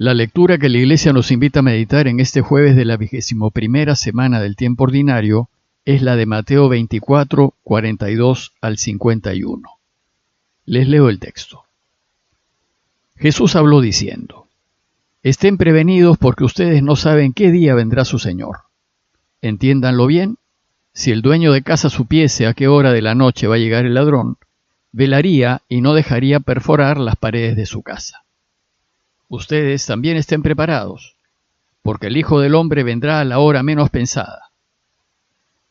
La lectura que la Iglesia nos invita a meditar en este jueves de la 21ª semana del tiempo ordinario es la de Mateo 24, 42 al 51. Les leo el texto. Jesús habló diciendo: Estén prevenidos porque ustedes no saben qué día vendrá su Señor. Entiéndanlo bien, si el dueño de casa supiese a qué hora de la noche va a llegar el ladrón, velaría y no dejaría perforar las paredes de su casa. Ustedes también estén preparados, porque el Hijo del Hombre vendrá a la hora menos pensada.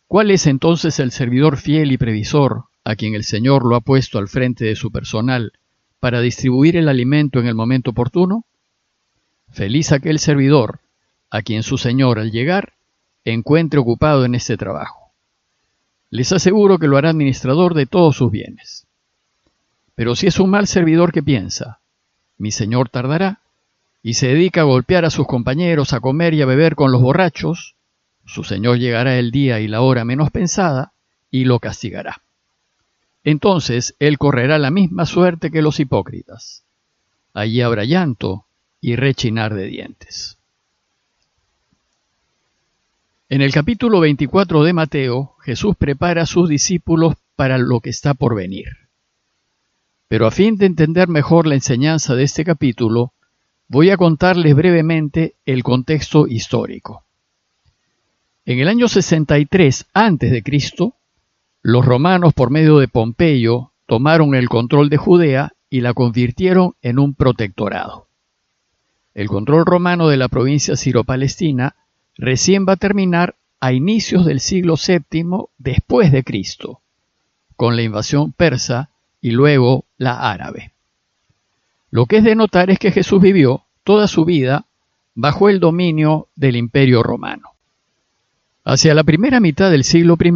¿Cuál es entonces el servidor fiel y previsor a quien el Señor lo ha puesto al frente de su personal para distribuir el alimento en el momento oportuno? Feliz aquel servidor a quien su Señor al llegar encuentre ocupado en este trabajo. Les aseguro que lo hará administrador de todos sus bienes. Pero si es un mal servidor que piensa, mi Señor tardará, y se dedica a golpear a sus compañeros, a comer y a beber con los borrachos, su Señor llegará el día y la hora menos pensada y lo castigará. Entonces él correrá la misma suerte que los hipócritas. Allí habrá llanto y rechinar de dientes. En el capítulo 24 de Mateo, Jesús prepara a sus discípulos para lo que está por venir. Pero a fin de entender mejor la enseñanza de este capítulo, voy a contarles brevemente el contexto histórico. En el año 63 a.C., los romanos, por medio de Pompeyo, tomaron el control de Judea y la convirtieron en un protectorado. El control romano de la provincia siropalestina recién va a terminar a inicios del siglo VII después de Cristo, con la invasión persa y luego la árabe. Lo que es de notar es que Jesús vivió toda su vida bajo el dominio del Imperio Romano. Hacia la primera mitad del siglo I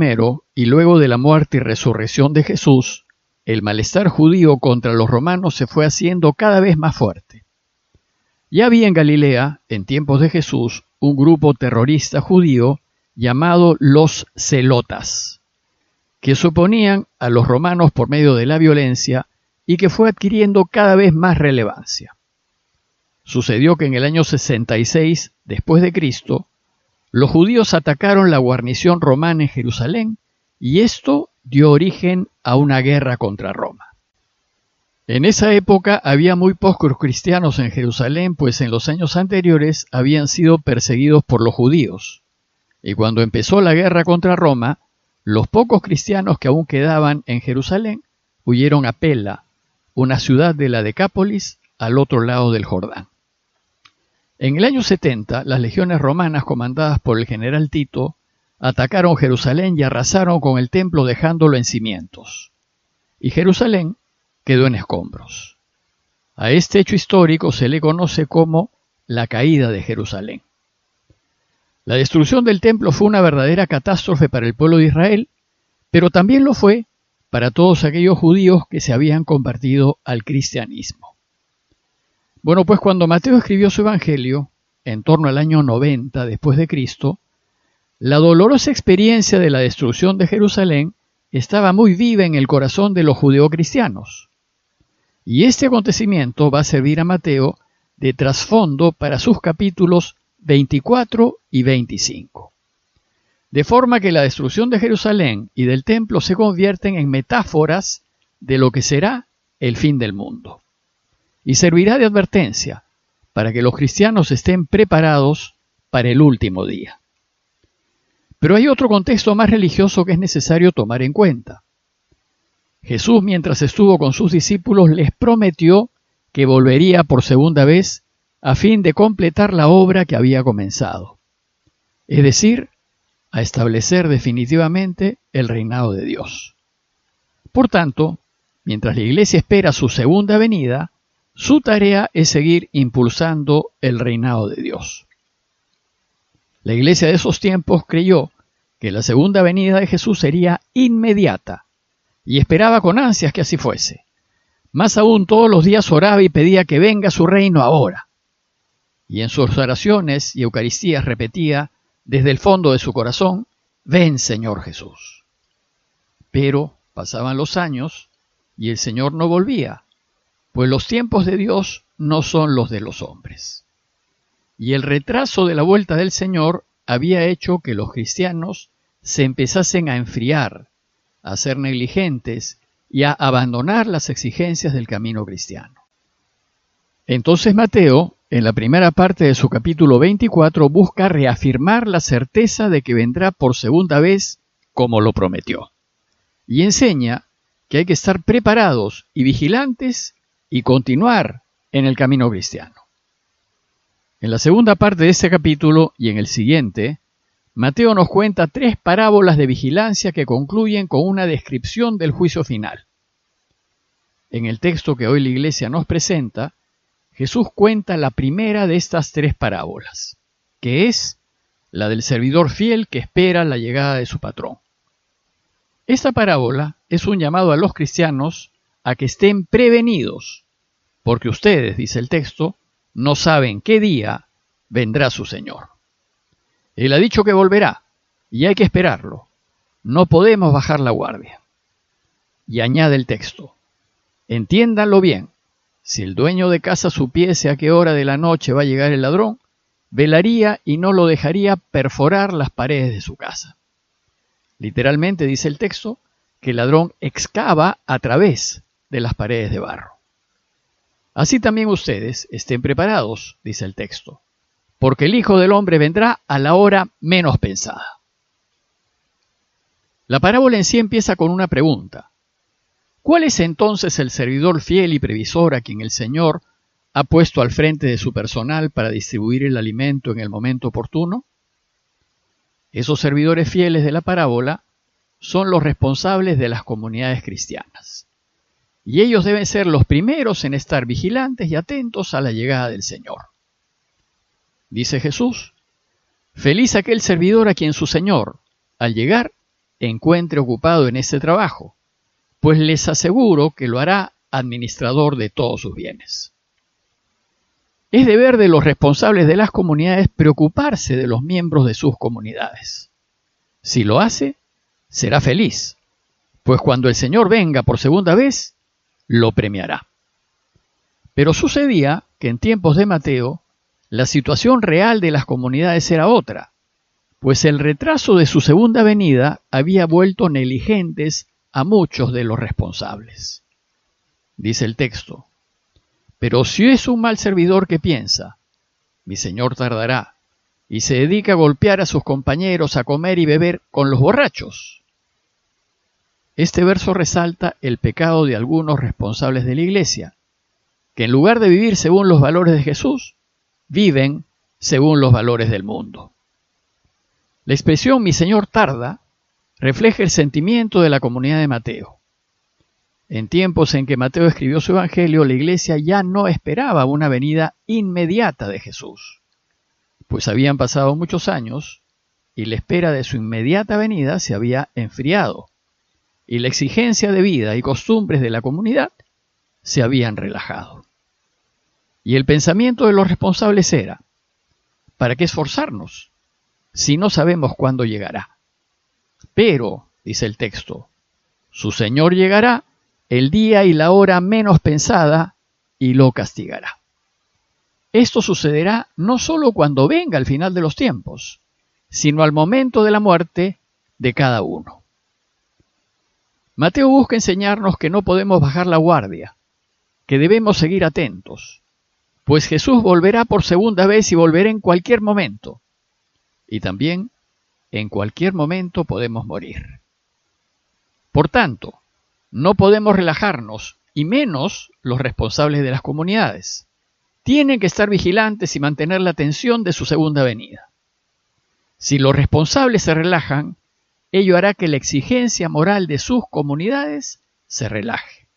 y luego de la muerte y resurrección de Jesús, el malestar judío contra los romanos se fue haciendo cada vez más fuerte. Ya había en Galilea, en tiempos de Jesús, un grupo terrorista judío llamado los Zelotas, que se oponían a los romanos por medio de la violencia y que fue adquiriendo cada vez más relevancia. Sucedió que en el año 66 después de Cristo, los judíos atacaron la guarnición romana en Jerusalén y esto dio origen a una guerra contra Roma. En esa época había muy pocos cristianos en Jerusalén, pues en los años anteriores habían sido perseguidos por los judíos. Y cuando empezó la guerra contra Roma, los pocos cristianos que aún quedaban en Jerusalén huyeron a Pela, una ciudad de la Decápolis al otro lado del Jordán. En el año 70, las legiones romanas comandadas por el general Tito atacaron Jerusalén y arrasaron con el templo dejándolo en cimientos. Y Jerusalén quedó en escombros. A este hecho histórico se le conoce como la caída de Jerusalén. La destrucción del templo fue una verdadera catástrofe para el pueblo de Israel, pero también lo fue para todos aquellos judíos que se habían convertido al cristianismo. Bueno, pues cuando Mateo escribió su evangelio, en torno al año 90 después de Cristo, la dolorosa experiencia de la destrucción de Jerusalén estaba muy viva en el corazón de los judeocristianos. Y este acontecimiento va a servir a Mateo de trasfondo para sus capítulos 24 y 25. De forma que la destrucción de Jerusalén y del templo se convierten en metáforas de lo que será el fin del mundo. Y servirá de advertencia para que los cristianos estén preparados para el último día. Pero hay otro contexto más religioso que es necesario tomar en cuenta. Jesús, mientras estuvo con sus discípulos, les prometió que volvería por segunda vez a fin de completar la obra que había comenzado, es decir, a establecer definitivamente el reinado de Dios. Por tanto, mientras la Iglesia espera su segunda venida, su tarea es seguir impulsando el reinado de Dios. La Iglesia de esos tiempos creyó que la segunda venida de Jesús sería inmediata y esperaba con ansias que así fuese. Más aún, todos los días oraba y pedía que venga su reino ahora. Y en sus oraciones y Eucaristías repetía desde el fondo de su corazón: «Ven, Señor Jesús». Pero pasaban los años y el Señor no volvía, pues los tiempos de Dios no son los de los hombres. Y el retraso de la vuelta del Señor había hecho que los cristianos se empezasen a enfriar, a ser negligentes y a abandonar las exigencias del camino cristiano. Entonces Mateo, en la primera parte de su capítulo 24, busca reafirmar la certeza de que vendrá por segunda vez como lo prometió. Y enseña que hay que estar preparados y vigilantes y continuar en el camino cristiano. En la segunda parte de este capítulo y en el siguiente, Mateo nos cuenta 3 parábolas de vigilancia que concluyen con una descripción del juicio final. En el texto que hoy la Iglesia nos presenta, Jesús cuenta la primera de estas 3 parábolas, que es la del servidor fiel que espera la llegada de su patrón. Esta parábola es un llamado a los cristianos a que estén prevenidos, porque ustedes, dice el texto, no saben qué día vendrá su Señor. Él ha dicho que volverá, y hay que esperarlo. No podemos bajar la guardia. Y añade el texto, entiéndanlo bien, si el dueño de casa supiese a qué hora de la noche va a llegar el ladrón, velaría y no lo dejaría perforar las paredes de su casa. Literalmente dice el texto que el ladrón excava a través de las paredes de barro. Así también ustedes estén preparados, dice el texto, porque el Hijo del Hombre vendrá a la hora menos pensada. La parábola en sí empieza con una pregunta. ¿Cuál es entonces el servidor fiel y previsor a quien el Señor ha puesto al frente de su personal para distribuir el alimento en el momento oportuno? Esos servidores fieles de la parábola son los responsables de las comunidades cristianas. Y ellos deben ser los primeros en estar vigilantes y atentos a la llegada del Señor. Dice Jesús, feliz aquel servidor a quien su Señor, al llegar, encuentre ocupado en este trabajo, pues les aseguro que lo hará administrador de todos sus bienes. Es deber de los responsables de las comunidades preocuparse de los miembros de sus comunidades. Si lo hace, será feliz, pues cuando el Señor venga por segunda vez, lo premiará. Pero sucedía que en tiempos de Mateo, la situación real de las comunidades era otra, pues el retraso de su segunda venida había vuelto negligentes a muchos de los responsables. Dice el texto, pero si es un mal servidor que piensa, mi Señor tardará, y se dedica a golpear a sus compañeros, a comer y beber con los borrachos. Este verso resalta el pecado de algunos responsables de la Iglesia, que en lugar de vivir según los valores de Jesús, viven según los valores del mundo. La expresión mi Señor tarda refleja el sentimiento de la comunidad de Mateo. En tiempos en que Mateo escribió su evangelio, la Iglesia ya no esperaba una venida inmediata de Jesús, pues habían pasado muchos años y la espera de su inmediata venida se había enfriado, y la exigencia de vida y costumbres de la comunidad se habían relajado. Y el pensamiento de los responsables era, ¿para qué esforzarnos si no sabemos cuándo llegará? Pero, dice el texto, su Señor llegará el día y la hora menos pensada y lo castigará. Esto sucederá no solo cuando venga el final de los tiempos, sino al momento de la muerte de cada uno. Mateo busca enseñarnos que no podemos bajar la guardia, que debemos seguir atentos, pues Jesús volverá por segunda vez y volverá en cualquier momento. Y también, en cualquier momento podemos morir. Por tanto, no podemos relajarnos, y menos los responsables de las comunidades. Tienen que estar vigilantes y mantener la atención de su segunda venida. Si los responsables se relajan, ello hará que la exigencia moral de sus comunidades se relaje.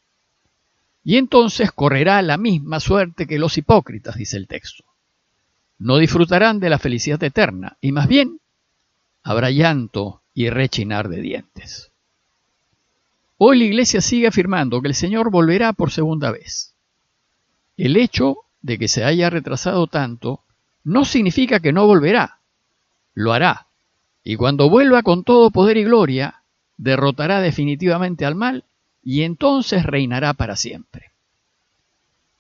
Y entonces correrá la misma suerte que los hipócritas, dice el texto. No disfrutarán de la felicidad eterna, y más bien habrá llanto y rechinar de dientes. Hoy la Iglesia sigue afirmando que el Señor volverá por segunda vez. El hecho de que se haya retrasado tanto no significa que no volverá. Lo hará, y cuando vuelva con todo poder y gloria, derrotará definitivamente al mal y entonces reinará para siempre.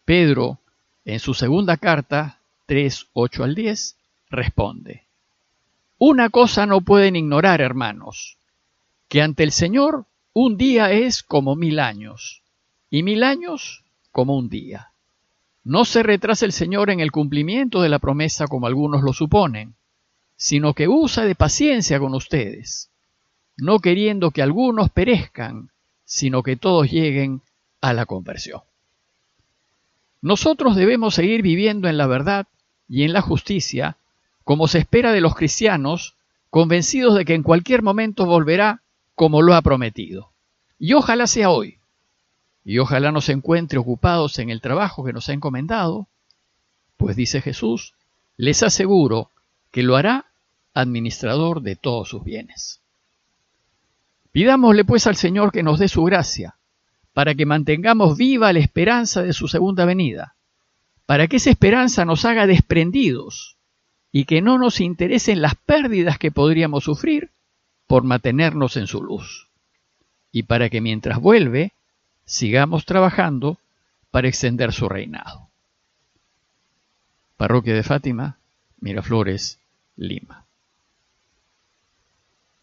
Pedro, en su segunda carta, 3, 8 al 10, responde: Una cosa no pueden ignorar, hermanos, que ante el Señor un día es como 1000 años, y 1000 años como un día. No se retrasa el Señor en el cumplimiento de la promesa como algunos lo suponen, sino que usa de paciencia con ustedes, no queriendo que algunos perezcan, sino que todos lleguen a la conversión. Nosotros debemos seguir viviendo en la verdad y en la justicia, como se espera de los cristianos, convencidos de que en cualquier momento volverá como lo ha prometido. Y ojalá sea hoy. Y ojalá nos encuentre ocupados en el trabajo que nos ha encomendado, pues dice Jesús, les aseguro que lo hará administrador de todos sus bienes. Pidámosle pues al Señor que nos dé su gracia, para que mantengamos viva la esperanza de su segunda venida, para que esa esperanza nos haga desprendidos y que no nos interesen las pérdidas que podríamos sufrir por mantenernos en su luz, y para que mientras vuelve, sigamos trabajando para extender su reinado. Parroquia de Fátima, Miraflores, Lima.